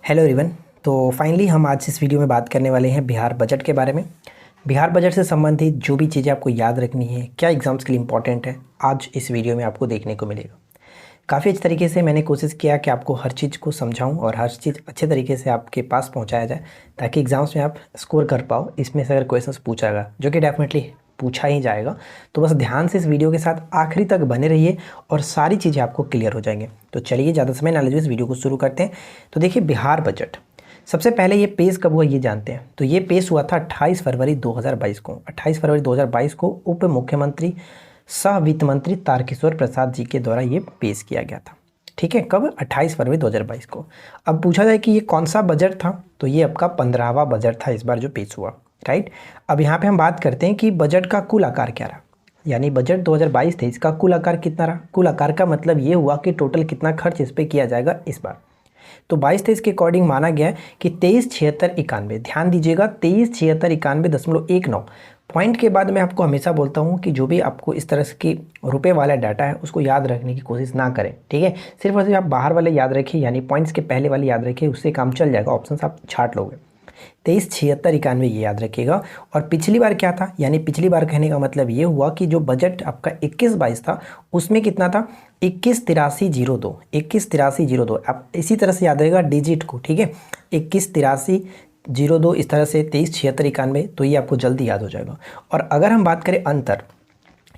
Hello everyone. तो finally हम आज इस वीडियो में बात करने वाले हैं बिहार बजट के बारे में। बिहार बजट से संबंधित जो भी चीज़ें आपको याद रखनी है, क्या एग्ज़ाम्स के लिए इंपॉर्टेंट है, आज इस वीडियो में आपको देखने को मिलेगा। काफ़ी अच्छे तरीके से मैंने कोशिश किया कि आपको हर चीज़ को समझाऊं और हर चीज़ अच्छे तरीके से आपके पास पहुंचाया जाए ताकि एग्ज़ाम्स में आप स्कोर कर पाओ। इसमें से अगर क्वेश्चंस पूछा गया, जो कि डेफिनेटली पूछा ही जाएगा, तो बस ध्यान से इस वीडियो के साथ आखिरी तक बने रहिए और सारी चीज़ें आपको क्लियर हो जाएंगे। तो चलिए ज़्यादा समय ना लीजिए, इस वीडियो को शुरू करते हैं। तो देखिए, बिहार बजट सबसे पहले ये पेश कब हुआ ये जानते हैं। तो ये पेश हुआ था 28 फरवरी 2022 को। 28 फरवरी 2022 को उप मुख्यमंत्री सह वित्त मंत्री तारकिशोर प्रसाद जी के द्वारा ये पेश किया गया था। ठीक है, कब? 28 फरवरी 2022 को। अब पूछा जाए कि ये कौन सा बजट था, तो ये आपका 15वां बजट था इस बार जो पेश हुआ। राइट। अब यहाँ पे हम बात करते हैं कि बजट का कुल आकार क्या रहा, यानी बजट 2022-23 का कुल आकार कितना रहा। कुल आकार का मतलब ये हुआ कि टोटल कितना खर्च इस पर किया जाएगा इस बार। तो 22-23 के अकॉर्डिंग माना गया है कि 237691, ध्यान दीजिएगा 237691.19 पॉइंट के बाद मैं आपको हमेशा बोलता हूँ कि जो भी आपको इस तरह के रुपए वाला डाटा है उसको याद रखने की कोशिश ना करें। ठीक है, सिर्फ और सिर्फ आप बाहर वाले याद रखिए, यानी पॉइंट्स के पहले वाले याद रखिए, उससे काम चल जाएगा, ऑप्शन आप छाट लोगे। 237691 ये याद रखिएगा। और पिछली बार क्या था, यानी पिछली बार कहने का मतलब ये हुआ कि जो बजट आपका 21-22 था उसमें कितना था, 218302। 218302 आप इसी तरह से याद रहेगा डिजिट को। ठीक है, 218302 इस तरह से 237691, तो ये आपको जल्दी याद हो जाएगा। और अगर हम बात करें अंतर,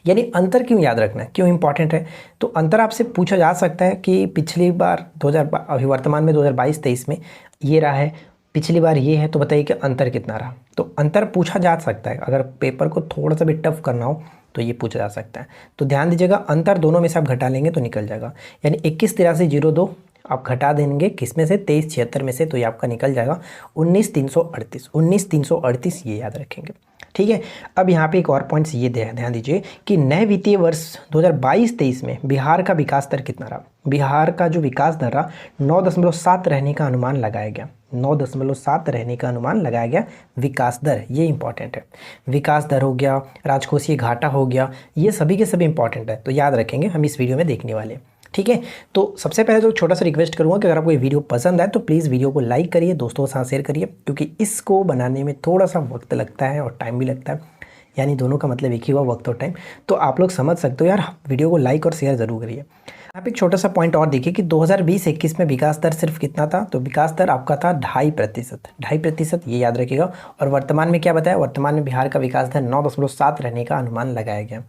यानी अंतर क्यों याद रखना है, क्यों इंपॉर्टेंट है, तो अंतर आपसे पूछा जा सकता है कि पिछली बार 2000 अभी वर्तमान में 2022-23 में ये रहा है, पिछली बार ये है, तो बताइए कि अंतर कितना रहा। तो अंतर पूछा जा सकता है, अगर पेपर को थोड़ा सा भी टफ करना हो तो ये पूछा जा सकता है। तो ध्यान दीजिएगा, अंतर दोनों में से आप घटा लेंगे तो निकल जाएगा, यानी 218302 आप घटा देंगे किस में से, 2376 में से, तो ये आपका निकल जाएगा 19338। 19338 ये याद रखेंगे। ठीक है, अब यहाँ पे एक और पॉइंट्स ये ध्यान दीजिए कि नए वित्तीय वर्ष 2022-23 में बिहार का विकास दर कितना रहा। बिहार का जो विकास दर रहा 9.7 रहने का अनुमान लगाया गया। 9.7 रहने का अनुमान लगाया गया विकास दर, ये इंपॉर्टेंट है। विकास दर हो गया, राजकोषीय घाटा हो गया, ये सभी के सभी इंपॉर्टेंट है, तो याद रखेंगे, हम इस वीडियो में देखने वाले हैं। ठीक है, तो सबसे पहले तो छोटा सा रिक्वेस्ट करूंगा कि अगर आपको ये वीडियो पसंद आए तो प्लीज़ वीडियो को लाइक करिए, दोस्तों के साथ शेयर करिए, क्योंकि इसको बनाने में थोड़ा सा वक्त लगता है और टाइम भी लगता है, यानी दोनों का मतलब एक ही हुआ, वक्त और टाइम। तो आप लोग समझ सकते हो यार, वीडियो को लाइक और शेयर ज़रूर करिए। आप एक छोटा सा पॉइंट और देखिए कि 2020-21 में विकास दर सिर्फ कितना था, तो विकास दर आपका था 2.5%। 2.5%, ये याद रखिएगा। और वर्तमान में क्या बताया, वर्तमान में बिहार का विकास दर 9.7 रहने का अनुमान लगाया गया।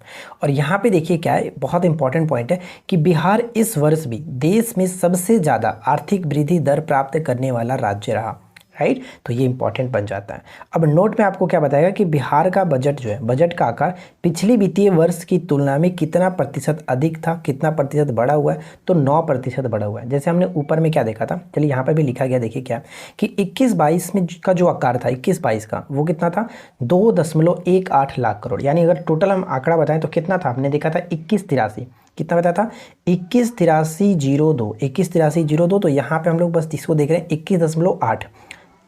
और यहाँ पे देखिए क्या है, बहुत इंपॉर्टेंट पॉइंट है कि बिहार इस वर्ष भी देश में सबसे ज़्यादा आर्थिक वृद्धि दर प्राप्त करने वाला राज्य रहा। राइट, तो ये इंपॉर्टेंट बन जाता है। अब नोट में आपको क्या बताएगा कि बिहार का बजट जो है, बजट का आकार पिछली वित्तीय वर्ष की तुलना में कितना प्रतिशत अधिक था, कितना प्रतिशत बढ़ा हुआ है, तो 9% बढ़ा हुआ है। जैसे हमने ऊपर में क्या देखा था, चलिए यहाँ पर भी लिखा गया, देखिए क्या कि 21-22 में का जो आकार था 21-22 का, वो कितना था, 2.18 लाख करोड़। यानी अगर टोटल हम आंकड़ा बताएं तो कितना था, हमने देखा था 2183, कितना बताया था, 218302। 218302, तो यहाँ पे हम लोग बस इसको देख रहे हैं 21.8,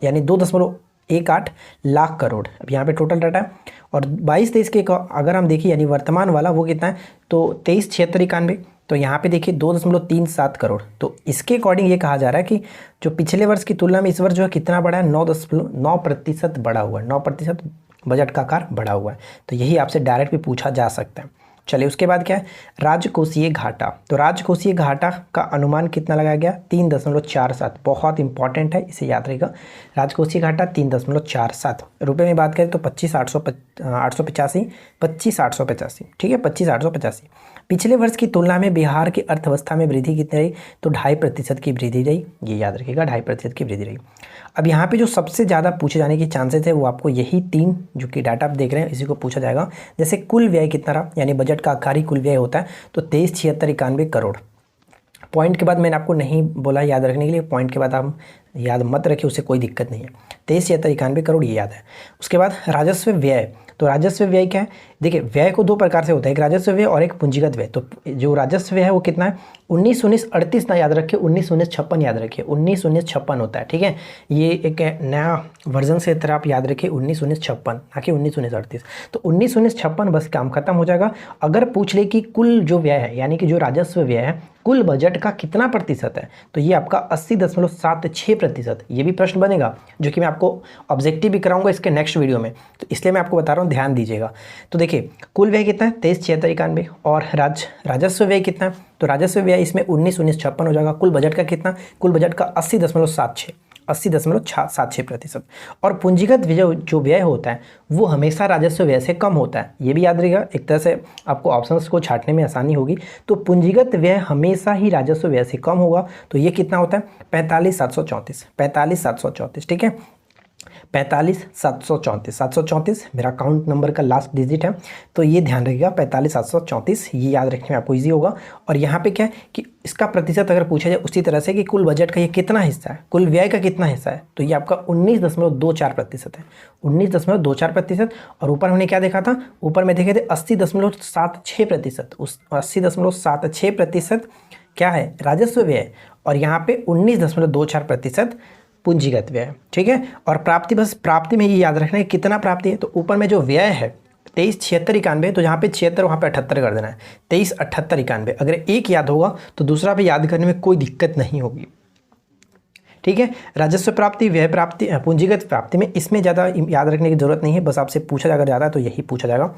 यानी 2.18 लाख करोड़। अब यहाँ पे टोटल डाटा है। और 22-23 के अगर हम देखिए, यानी वर्तमान वाला वो कितना है, तो 237691, तो यहाँ पे देखिए 2.37 करोड़। तो इसके अकॉर्डिंग ये कहा जा रहा है कि जो पिछले वर्ष की तुलना में इस वर्ष जो है कितना बढ़ा है, 9.9% बढ़ा हुआ है। 9% बजट का आकार बढ़ा हुआ है। तो यही आपसे डायरेक्ट भी पूछा जा सकता है। चलिए, उसके बाद क्या है, राजकोषीय घाटा। तो राजकोषीय घाटा का अनुमान कितना लगाया गया, 3.47। बहुत इंपॉर्टेंट है, इसे याद रहेगा। राजकोषीय घाटा 3.47। रुपए में बात करें तो 25,885। 25,885, ठीक है, 25,885। पिछले वर्ष की तुलना में बिहार की अर्थव्यवस्था में वृद्धि कितनी रही, तो 2.5% की वृद्धि रही, ये याद रखिएगा, 2.5% की वृद्धि रही। अब यहाँ पे जो सबसे ज़्यादा पूछे जाने की चांसेस है वो आपको यही 3 जो कि डाटा आप देख रहे हैं इसी को पूछा जाएगा। जैसे कुल व्यय कितना रहा, यानी बजट का आकार ही कुल व्यय होता है, तो 237691 करोड़। पॉइंट के बाद मैंने आपको नहीं बोला याद रखने के लिए, पॉइंट के बाद आप याद मत रखिए, उससे कोई दिक्कत नहीं है। 237691 करोड़ ये याद है। उसके बाद राजस्व व्यय। तो राजस्व व्यय क्या है, देखिए व्यय को 2 प्रकार से होता है, एक राजस्व व्यय और एक पूंजीगत व्यय। तो जो राजस्व व्यय है वो कितना है, 1938 ना याद रखिए, 1956 याद रखिए, 1956 होता है, ठीक है। ये एक नया वर्जन से तरह आप याद रखिए 1956 ना कि 1938। तो 1956 बस काम खत्म हो जाएगा। अगर पूछ ले कि कुल जो व्यय है यानी कि जो राजस्व व्यय है कुल बजट का कितना प्रतिशत है, तो ये आपका 80.76%। ये भी प्रश्न बनेगा जो कि मैं आपको ऑब्जेक्टिव भी कराऊंगा इसके नेक्स्ट वीडियो में, तो इसलिए मैं आपको बता रहा हूँ, ध्यान दीजिएगा। तो देखिए कुल व्यय कितना है 237691 और राजस्व व्यय कितना है, तो राजस्व व्यय इसमें 1956 हो जाएगा। कुल बजट का कितना, कुल बजट का 80.76%। और पूंजीगत जो व्यय होता है वो हमेशा राजस्व व्यय से कम होता है, ये भी याद रहेगा। एक तरह से आपको ऑप्शंस को छांटने में आसानी होगी। तो पूंजीगत व्यय हमेशा ही राजस्व व्यय से कम होगा, तो ये कितना होता है 45,734, ठीक है। 45,734 मेरा अकाउंट नंबर का लास्ट डिजिट है, तो ये ध्यान रखिएगा 45,734, ये याद रखने में आपको इजी होगा। और यहाँ पे क्या है कि इसका प्रतिशत अगर पूछा जाए उसी तरह से कि कुल बजट का ये कितना हिस्सा है, कुल व्यय का कितना हिस्सा है, तो ये आपका 19.24% है, 19.24%। और ऊपर हमने क्या देखा था, ऊपर में देखे थे 80.76%, उस 80.76% क्या है राजस्व व्यय, और यहाँ पे 19.24% पूंजीगत व्यय, ठीक है। और प्राप्ति, बस प्राप्ति में ये याद रखना है कितना प्राप्ति है, तो ऊपर में जो व्यय है 237691, तो यहाँ पे 76 वहाँ पे 78 कर देना है, 237891। अगर एक याद होगा तो दूसरा भी याद करने में कोई दिक्कत नहीं होगी, ठीक है। राजस्व प्राप्ति, व्यय प्राप्ति, पूंजीगत प्राप्ति में इसमें ज़्यादा याद रखने की जरूरत नहीं है, बस आपसे पूछा अगर ज़्यादा है तो यही पूछा जाएगा,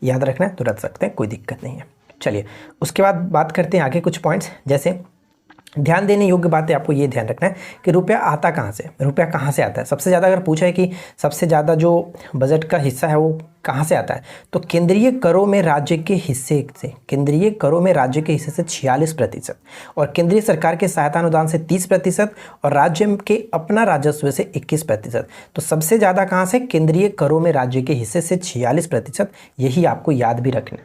याद रखना है तो रख सकते हैं, कोई दिक्कत नहीं है। चलिए उसके बाद बात करते हैं आगे कुछ पॉइंट्स। जैसे ध्यान देने योग्य बात है, आपको ये ध्यान रखना है कि रुपया आता कहाँ से, रुपया कहाँ से आता है। सबसे ज़्यादा अगर पूछा है कि सबसे ज़्यादा जो बजट का हिस्सा है वो कहाँ से आता है, तो केंद्रीय करों में राज्य के हिस्से से, केंद्रीय करों में राज्य के हिस्से से 46%, और केंद्रीय सरकार के सहायता अनुदान से 30%, और राज्य के अपना राजस्व से 21%। तो सबसे ज़्यादा कहाँ से, केंद्रीय करों में राज्य के हिस्से से 46%, यही आपको याद भी रखना है।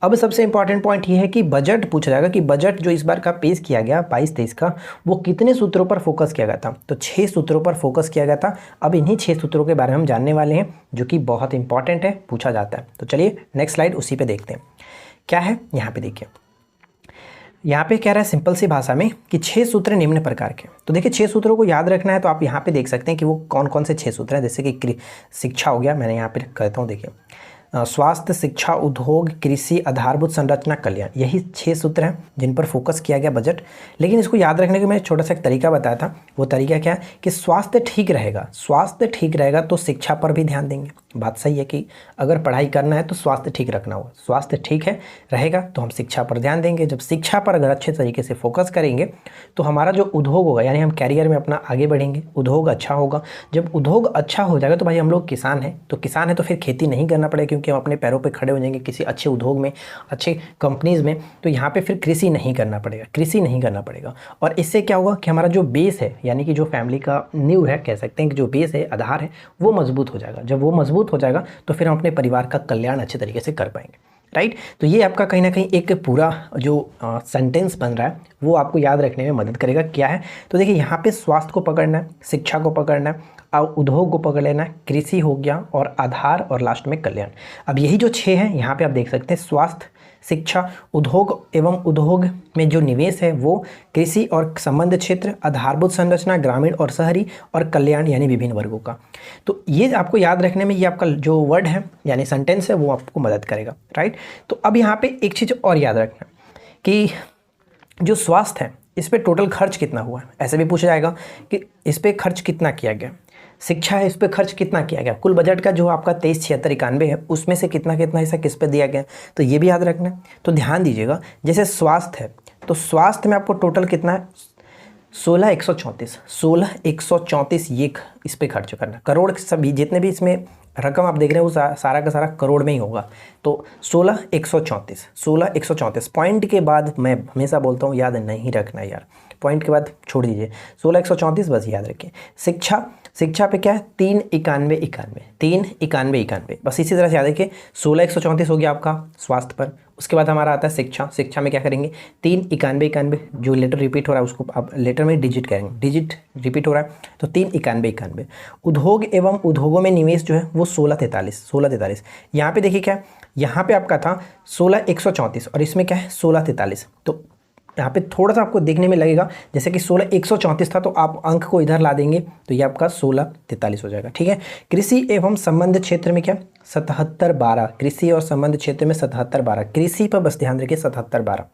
अब सबसे इंपॉर्टेंट पॉइंट ये है कि बजट पूछा जाएगा कि बजट जो इस बार का पेश किया गया 22-23 का, वो कितने सूत्रों पर फोकस किया गया था, तो 6 सूत्रों पर फोकस किया गया था। अब इन्हीं 6 सूत्रों के बारे में हम जानने वाले हैं जो कि बहुत इंपॉर्टेंट है, पूछा जाता है। तो चलिए नेक्स्ट स्लाइड उसी पे देखते हैं क्या है। यहाँ पे देखिए, यहाँ पे कह रहा है सिंपल सी भाषा में कि 6 सूत्र निम्न प्रकार के। तो देखिए 6 सूत्रों को याद रखना है, तो आप यहाँ पे देख सकते हैं कि वो कौन कौन से 6 सूत्र हैं। जैसे कि शिक्षा हो गया, मैंने यहाँ पे कहता हूँ, देखिए स्वास्थ्य, शिक्षा, उद्योग, कृषि, आधारभूत संरचना, कल्याण, यही 6 सूत्र हैं जिन पर फोकस किया गया बजट। लेकिन इसको याद रखने के मैं छोटा सा एक तरीका बताया था, वो तरीका क्या है कि स्वास्थ्य ठीक रहेगा, स्वास्थ्य ठीक रहेगा तो शिक्षा पर भी ध्यान देंगे। बात सही है कि अगर पढ़ाई करना है तो स्वास्थ्य ठीक रखना होगा, स्वास्थ्य ठीक है रहेगा तो हम शिक्षा पर ध्यान देंगे। जब शिक्षा पर अगर अच्छे तरीके से फोकस करेंगे तो हमारा जो उद्योग होगा, यानी हम कैरियर में अपना आगे बढ़ेंगे, उद्योग अच्छा होगा। जब उद्योग अच्छा हो जाएगा तो भाई हम लोग किसान हैं, तो किसान है तो फिर खेती नहीं करना पड़ेगा, क्योंकि हम अपने पैरों पे खड़े हो जाएंगे किसी अच्छे उद्योग में, अच्छे कंपनीज़ में। तो यहाँ पे फिर कृषि नहीं करना पड़ेगा, कृषि नहीं करना पड़ेगा। और इससे क्या होगा कि हमारा जो बेस है, यानी कि जो फैमिली का नींव है, कह सकते हैं कि जो बेस है, आधार है, वो मजबूत हो जाएगा। जब वो मजबूत हो जाएगा तो फिर हम अपने परिवार का कल्याण अच्छे तरीके से कर पाएंगे, राइट। तो ये आपका कहीं ना कहीं एक पूरा जो सेंटेंस बन रहा है वो आपको याद रखने में मदद करेगा। क्या है, तो देखिए यहाँ पे स्वास्थ्य को पकड़ना है, शिक्षा को पकड़ना है, और उद्योग को पकड़ लेना है, कृषि हो गया, और आधार, और लास्ट में कल्याण। अब यही जो 6 हैं यहाँ पे आप देख सकते हैं, स्वास्थ्य, शिक्षा, उद्योग एवं उद्योग में जो निवेश है वो, कृषि और संबंध क्षेत्र, आधारभूत संरचना, ग्रामीण और शहरी, और कल्याण यानी विभिन्न वर्गों का। तो ये आपको याद रखने में, ये आपका जो वर्ड है यानी सेंटेंस है वो आपको मदद करेगा, राइट। तो अब यहाँ पे एक चीज़ और याद रखना कि जो स्वास्थ्य है इस पर टोटल खर्च कितना हुआ है, ऐसे भी पूछा जाएगा कि इस पर खर्च कितना किया गया। शिक्षा है, इस पर खर्च कितना किया गया, कुल बजट का जो आपका 237691 है उसमें से कितना कितना हिस्सा किस पे दिया गया, तो ये भी याद रखना है। तो ध्यान दीजिएगा, जैसे स्वास्थ्य है तो स्वास्थ्य में आपको टोटल कितना है 16,134 ये इस पे खर्च करना। करोड़ सभी जितने भी इसमें रकम आप देख रहे हैं वो सारा का सारा करोड़ में ही होगा। तो 16,134 पॉइंट के बाद, मैं हमेशा बोलता हूँ याद नहीं रखना यार, पॉइंट के बाद छोड़ दीजिए, 16,134 बस याद रखिए। शिक्षा पे क्या है 391 बस इसी तरह से याद रखिए। 16,134 हो गया आपका स्वास्थ्य पर, उसके बाद हमारा आता है शिक्षा में क्या करेंगे 391 जो लेटर रिपीट हो रहा है उसको आप लेटर में डिजिट करेंगे, डिजिट रिपीट हो रहा है तो 391। उद्योग एवं उद्योगों में निवेश जो है वो 1643। यहाँ पे देखिए क्या, यहाँ पे आपका था 16,134 और इसमें क्या है 1643। तो यहाँ पे थोड़ा सा आपको देखने में लगेगा जैसे कि 16,134 था, तो आप अंक को इधर ला देंगे तो ये आपका 1643 हो जाएगा। ठीक है। कृषि एवं संबंध क्षेत्र में क्या 7712, कृषि और संबंध क्षेत्र में 7712, कृषि पर बस ध्यान रखिए 7712।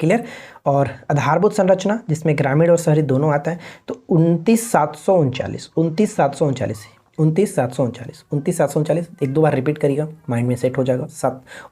क्लियर। और आधारभूत संरचना जिसमें ग्रामीण और शहरी दोनों आता है तो 29,739, 29,739, 29,739, 29,739 एक दो बार रिपीट करिएगा, माइंड में सेट हो जाएगा।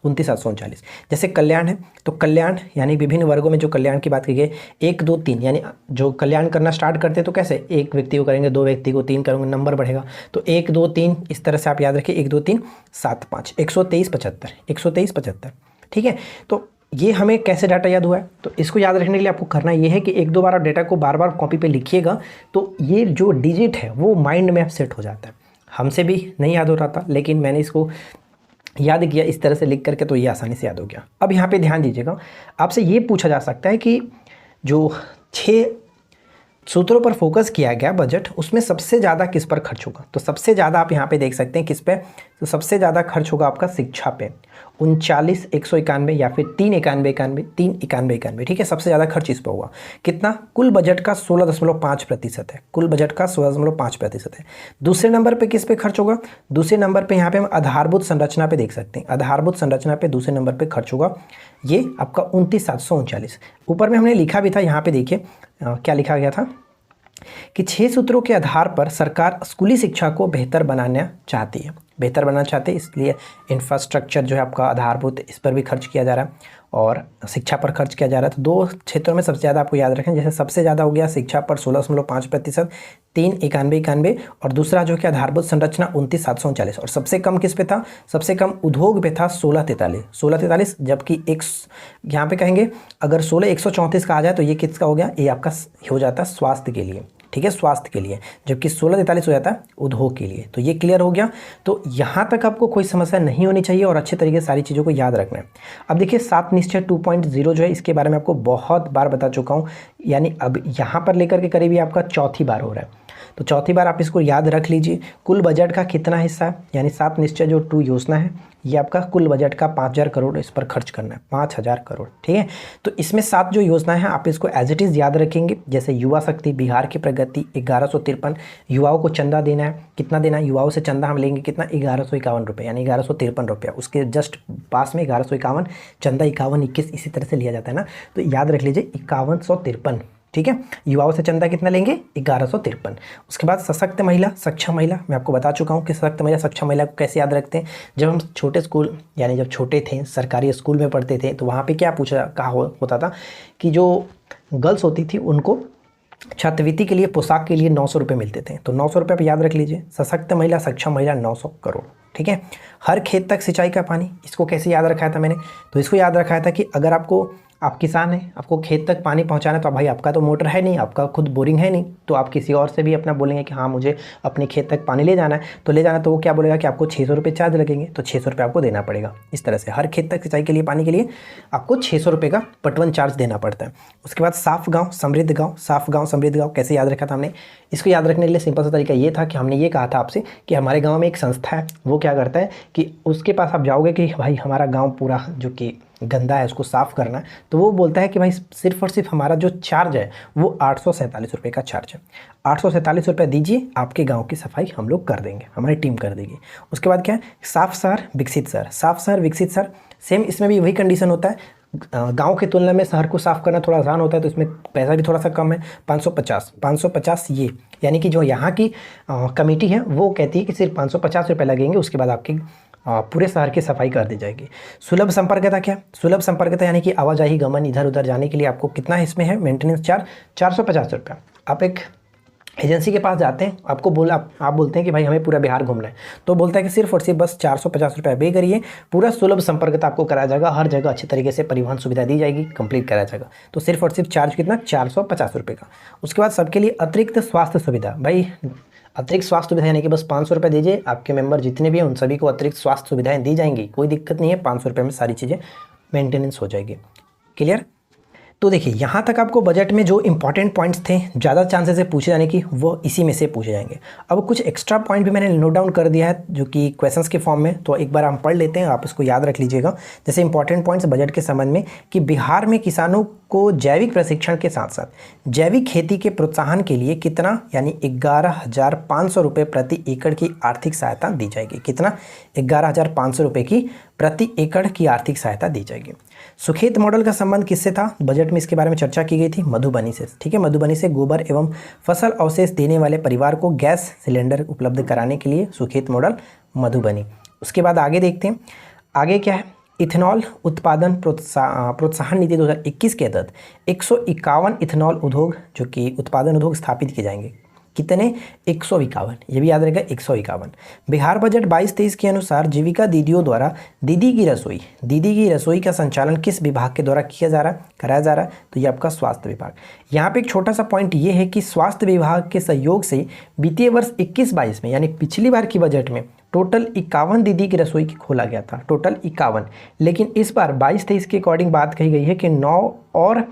29,739। जैसे कल्याण है तो कल्याण यानी विभिन्न वर्गों में जो कल्याण की बात की गई 1 2 3, यानी जो कल्याण करना स्टार्ट करते हैं तो कैसे एक व्यक्ति को करेंगे, दो व्यक्ति को, तीन करेंगे, नंबर बढ़ेगा। तो 1 2 3 इस तरह से आप याद रखिए, 1 2 3 7 5, 123 75, 123 75। ठीक है। तो ये हमें कैसे डाटा याद हुआ है, तो इसको याद रखने के लिए आपको करना ये है कि एक दो बार डेटा को बार बार कॉपी पे लिखिएगा तो ये जो डिजिट है वो माइंड में सेट हो जाता है। हमसे भी नहीं याद हो रहा था लेकिन मैंने इसको याद किया इस तरह से लिख करके, तो ये आसानी से याद हो गया। अब यहाँ पे ध्यान दीजिएगा, आपसे ये पूछा जा सकता है कि जो 6 सूत्रों पर फोकस किया गया बजट, उसमें सबसे ज़्यादा किस पर खर्च होगा। तो सबसे ज़्यादा आप यहाँ पे देख सकते हैं किस पे, तो सबसे ज़्यादा खर्च होगा आपका शिक्षा पे 39,191 या फिर 3,91,91, ठीक है। सबसे ज़्यादा खर्च इस पर होगा। कितना, कुल बजट का 16.5% है, कुल बजट का 16.5% है। दूसरे नंबर पे किस पे खर्च होगा, दूसरे नंबर पे यहाँ पे हम आधारभूत संरचना पे देख सकते हैं, आधारभूत संरचना पे दूसरे नंबर पे खर्च होगा ये आपका 29,739। ऊपर में हमने लिखा भी था, यहाँ पे देखिए क्या लिखा गया था कि 6 सूत्रों के आधार पर सरकार स्कूली शिक्षा को बेहतर बनाना चाहती है, बेहतर बनाना चाहते हैं, इसलिए इंफ्रास्ट्रक्चर जो है आपका आधारभूत इस पर भी खर्च किया जा रहा है और शिक्षा पर खर्च किया जा रहा है। तो दो क्षेत्रों में सबसे ज़्यादा आपको याद रखें, जैसे सबसे ज़्यादा हो गया शिक्षा पर 16.5%, 3,91,91, और दूसरा जो कि आधारभूत संरचना 29,739, और सबसे कम किस पे था, सबसे कम उद्योग पे था 16,43, जबकि एक यहाँ पे कहेंगे अगर 16,134 का आ जाए तो ये किसका हो गया, ये आपका हो जाता है स्वास्थ्य के लिए, ठीक है, स्वास्थ्य के लिए, जबकि 16,43 हो जाता है उद्योग के लिए। तो ये क्लियर हो गया। तो यहाँ तक आपको कोई समस्या नहीं होनी चाहिए और अच्छे तरीके से सारी चीज़ों को याद रखना है। अब देखिए 7 निश्चय 2.0 जो है, इसके बारे में आपको बहुत बार बता चुका हूँ, यानी अब यहाँ पर लेकर के करीब आपका चौथी बार हो रहा है। तो चौथी बार आप इसको याद रख लीजिए। कुल बजट का कितना हिस्सा है, यानी 7 निश्चय जो 2 योजना है, ये आपका कुल बजट का 5,000 करोड़ इस पर खर्च करना है, 5,000 करोड़, ठीक है। तो इसमें 7 जो योजनाएं हैं आप इसको एज इट इज़ याद रखेंगे। जैसे युवा शक्ति, बिहार की प्रगति, 1153 युवाओं को चंदा देना है, कितना देना है, युवाओं से चंदा हम लेंगे कितना, 1151 रुपये, यानी 1153 रुपया। उसके जस्ट पास में 1151, चंदा 51, 21 इसी तरह से लिया जाता है ना, तो याद रख लीजिए 5153, ठीक है। युवाओं से चंदा कितना लेंगे, 1153। उसके बाद सशक्त महिला, सक्षम महिला, मैं आपको बता चुका हूँ कि सशक्त महिला, सक्षम महिला को कैसे याद रखते हैं। जब हम छोटे स्कूल यानी जब छोटे थे, सरकारी स्कूल में पढ़ते थे, तो वहाँ पे क्या होता था कि जो गर्ल्स होती थी उनको छात्रवृत्ति के लिए, पोशाक के लिए 900 रुपये मिलते थे। तो 900 रुपये आप याद रख लीजिए। सशक्त महिला, सक्षम महिला 900 करोड़, ठीक है। हर खेत तक सिंचाई का पानी, इसको कैसे याद रखा था मैंने, तो इसको याद रखा था कि अगर आप किसान हैं, आपको खेत तक पानी पहुंचाना है, तो भाई आपका तो मोटर है नहीं, आपका खुद बोरिंग है नहीं, तो आप किसी और से भी अपना बोलेंगे कि हाँ मुझे अपने खेत तक पानी ले जाना है, तो वो क्या बोलेगा कि आपको 600 रुपये चार्ज लगेंगे, तो 600 रुपये आपको देना पड़ेगा। इस तरह से हर खेत तक सिंचाई के लिए, पानी के लिए आपको 600 रुपये का पटवन चार्ज देना पड़ता है। उसके बाद साफ गाँव समृद्ध गाँव, साफ गाँव समृद्ध गाँव कैसे याद रखा था हमने, इसको याद रखने के लिए सिंपल सा तरीका ये था कि हमने ये कहा था आपसे कि हमारे गाँव में एक संस्था है, वो क्या करता है कि उसके पास आप जाओगे कि भाई हमारा गाँव पूरा जो कि गंदा है उसको साफ़ करना है, तो वो बोलता है कि भाई सिर्फ और सिर्फ हमारा जो चार्ज है वो 847 रुपये का चार्ज है, 847 रुपये दीजिए, आपके गांव की सफाई हम लोग कर देंगे, हमारी टीम कर देगी। उसके बाद क्या है, साफ शहर विकसित शहर, साफ शहर विकसित शहर, सेम इसमें भी वही कंडीशन होता है। गांव की तुलना में शहर को साफ़ करना थोड़ा आसान होता है, तो इसमें पैसा भी थोड़ा सा कम है, 550 ये, यानी कि जो यहाँ की कमेटी है वो कहती है कि सिर्फ 550 रुपये लगेंगे, उसके बाद आपकी पूरे शहर की सफाई कर दी जाएगी। सुलभ संपर्कता क्या, सुलभ संपर्कता यानी कि आवाजाही गमन इधर उधर जाने के लिए आपको कितना इसमें है, मेंटेनेंस चार्ज 450 रुपया। आप एक एजेंसी के पास जाते हैं, आपको आप बोलते हैं कि भाई हमें पूरा बिहार घूमना है, तो बोलता है कि सिर्फ और सिर्फ बस 450 रुपये पे करिए, पूरा सुलभ संपर्कता आपको कराया जाएगा, हर जगह अच्छे तरीके से परिवहन सुविधा दी जाएगी, कंप्लीट कराया जाएगा। तो सिर्फ और सिर्फ चार्ज कितना, 450 रुपये का। उसके बाद सबके लिए अतिरिक्त स्वास्थ्य सुविधा, भाई अतिरिक्त स्वास्थ्य सुविधा यानी कि बस 500 रुपये दीजिए, आपके मेंबर जितने भी हैं उन सभी को अतिरिक्त स्वास्थ्य सुविधाएं दी जाएंगी, कोई दिक्कत नहीं है, 500 रुपये में सारी चीज़ें मेंटेनेंस हो जाएगी। क्लियर। तो देखिए यहाँ तक आपको बजट में जो इंपॉर्टेंट पॉइंट्स थे, ज़्यादा चांसेस है पूछे जाने की, वो इसी में से पूछे जाएंगे। अब कुछ एक्स्ट्रा पॉइंट भी मैंने नोट डाउन कर दिया है जो कि क्वेश्चंस के फॉर्म में, तो एक बार हम पढ़ लेते हैं, आप इसको याद रख लीजिएगा। जैसे इंपॉर्टेंट पॉइंट्स बजट के संबंध में कि बिहार में किसानों को जैविक प्रशिक्षण के साथ साथ जैविक खेती के प्रोत्साहन के लिए कितना, यानी 11,500 रुपये प्रति एकड़ की आर्थिक सहायता दी जाएगी। कितना? 11,500 रुपये की प्रति एकड़ की आर्थिक सहायता दी जाएगी। सुखेत मॉडल का संबंध किससे था? बजट में इसके बारे में चर्चा की गई थी, मधुबनी से। ठीक है, मधुबनी से गोबर एवं फसल अवशेष देने वाले परिवार को गैस सिलेंडर उपलब्ध कराने के लिए सुखेत मॉडल मधुबनी। उसके बाद आगे देखते हैं, आगे क्या है? इथेनॉल उत्पादन प्रोत्साहन नीति 2021 के तहत 151 इथेनॉल उद्योग जो कि उत्पादन उद्योग स्थापित किए जाएंगे। कितने? 151, ये भी याद रहेगा, 151। बिहार बजट 22-23 के अनुसार जीविका दीदियों द्वारा दीदी की रसोई का संचालन किस विभाग के द्वारा कराया जा रहा है? तो ये आपका स्वास्थ्य विभाग। यहाँ पे एक छोटा सा पॉइंट ये है कि स्वास्थ्य विभाग के सहयोग से वित्तीय वर्ष 21-22 में, यानी पिछली बार की बजट में टोटल 51 दीदी की रसोई की खोला गया था, टोटल 51। लेकिन इस बार 22-23 के अकॉर्डिंग बात कही गई है कि 9 और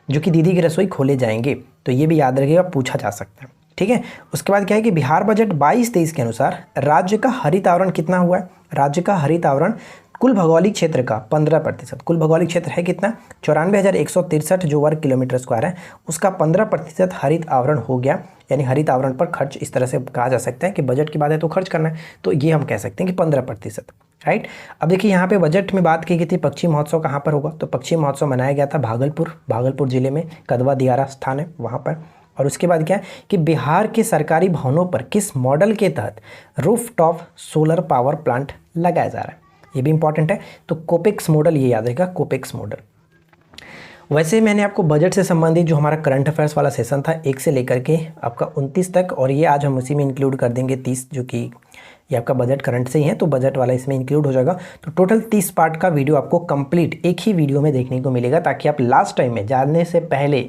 जो कि दीदी की रसोई खोले जाएंगे। तो ये भी याद रखिएगा, पूछा जा सकता है। ठीक है, उसके बाद क्या है कि बिहार बजट 22-23 के अनुसार राज्य का हरित आवरण कितना हुआ है? राज्य का हरित आवरण कुल भौगोलिक क्षेत्र का 15%। कुल भौगोलिक क्षेत्र है कितना? 94,163 जो वर्ग किलोमीटर स्क्वायर है, उसका 15% हरित आवरण हो गया। यानी हरित आवरण पर खर्च इस तरह से कहा जा सकता है कि बजट की बात है तो खर्च करना है, तो ये हम कह सकते हैं कि 15%। राइट। अब देखिए यहाँ पे बजट में बात की गई थी पक्षी महोत्सव कहाँ पर होगा, तो पक्षी महोत्सव मनाया गया था भागलपुर जिले में, कदवा दियारा स्थान है वहाँ पर। और उसके बाद क्या है कि बिहार के सरकारी भवनों पर किस मॉडल के तहत रूफटॉप सोलर पावर प्लांट लगाया जा रहा है? ये भी इंपॉर्टेंट है, तो कोपेक्स मॉडल, ये याद रहेगा, कोपेक्स मॉडल। वैसे मैंने आपको बजट से संबंधित जो हमारा करंट अफेयर्स वाला सेशन था 1 से लेकर के आपका 29 तक, और ये आज हम उसी में इंक्लूड कर देंगे 30, जो कि ये आपका बजट करंट से ही है, तो बजट वाला इसमें इंक्लूड हो जाएगा। तो टोटल 30 पार्ट का वीडियो आपको कंप्लीट एक ही वीडियो में देखने को मिलेगा, ताकि आप लास्ट टाइम में जाने से पहले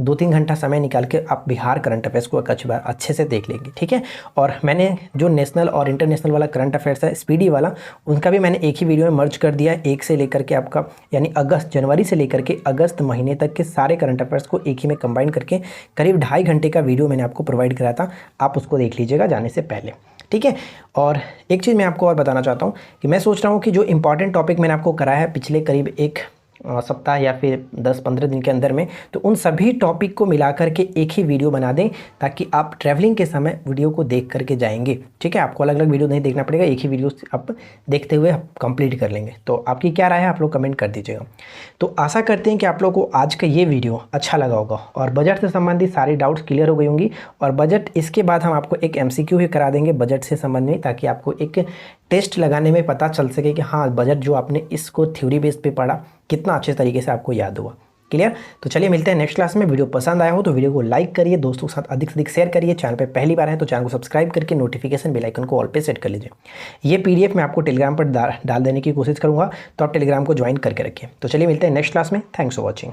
2-3 घंटा समय निकाल के आप बिहार करंट अफेयर्स को अच्छे से देख लेंगे। ठीक है, और मैंने जो नेशनल और इंटरनेशनल वाला करंट अफेयर्स है स्पीडी वाला, उनका भी मैंने एक ही वीडियो में मर्ज कर दिया है। 1 से लेकर के आपका यानी जनवरी से लेकर के अगस्त महीने तक के सारे करंट अफेयर्स को एक ही में कंबाइन करके करीब 2.5 घंटे का वीडियो मैंने आपको प्रोवाइड कराया था, आप उसको देख लीजिएगा जाने से पहले। ठीक है, और एक चीज़ मैं आपको और बताना चाहता हूँ कि मैं सोच रहा हूँ कि जो इंपॉर्टेंट टॉपिक मैंने आपको कराया है पिछले करीब 1 सप्ताह या फिर 10-15 दिन के अंदर में, तो उन सभी टॉपिक को मिलाकर के एक ही वीडियो बना दें, ताकि आप ट्रैवलिंग के समय वीडियो को देख करके जाएंगे। ठीक है, आपको अलग अलग वीडियो नहीं देखना पड़ेगा, एक ही वीडियो आप देखते हुए आप कंप्लीट कर लेंगे। तो आपकी क्या राय है, आप लोग कमेंट कर दीजिएगा। तो आशा करते हैं कि आप लोग को आज का ये वीडियो अच्छा लगा होगा और बजट से संबंधित सारी डाउट्स क्लियर हो गई होंगी। और बजट इसके बाद हम आपको एक MCQ भी करा देंगे बजट से संबंध में, ताकि आपको एक टेस्ट लगाने में पता चल सके कि हाँ बजट जो आपने इसको थ्योरी बेस पे पढ़ा कितना अच्छे तरीके से आपको याद हुआ। क्लियर? तो चलिए मिलते हैं नेक्स्ट क्लास में। वीडियो पसंद आया हो तो वीडियो को लाइक करिए, दोस्तों के साथ अधिक से अधिक शेयर करिए। चैनल पे पहली बार है तो चैनल को सब्सक्राइब करके नोटिफिकेशन बेल आइकन को ऑल पे सेट कर लीजिए। ये PDF मैं आपको टेलीग्राम पर डाल देने की कोशिश करूँगा, तो आप टेलीग्राम को ज्वाइन करके रखिए। तो चलिए मिलते हैं नेक्स्ट क्लास में। Thanks for watching.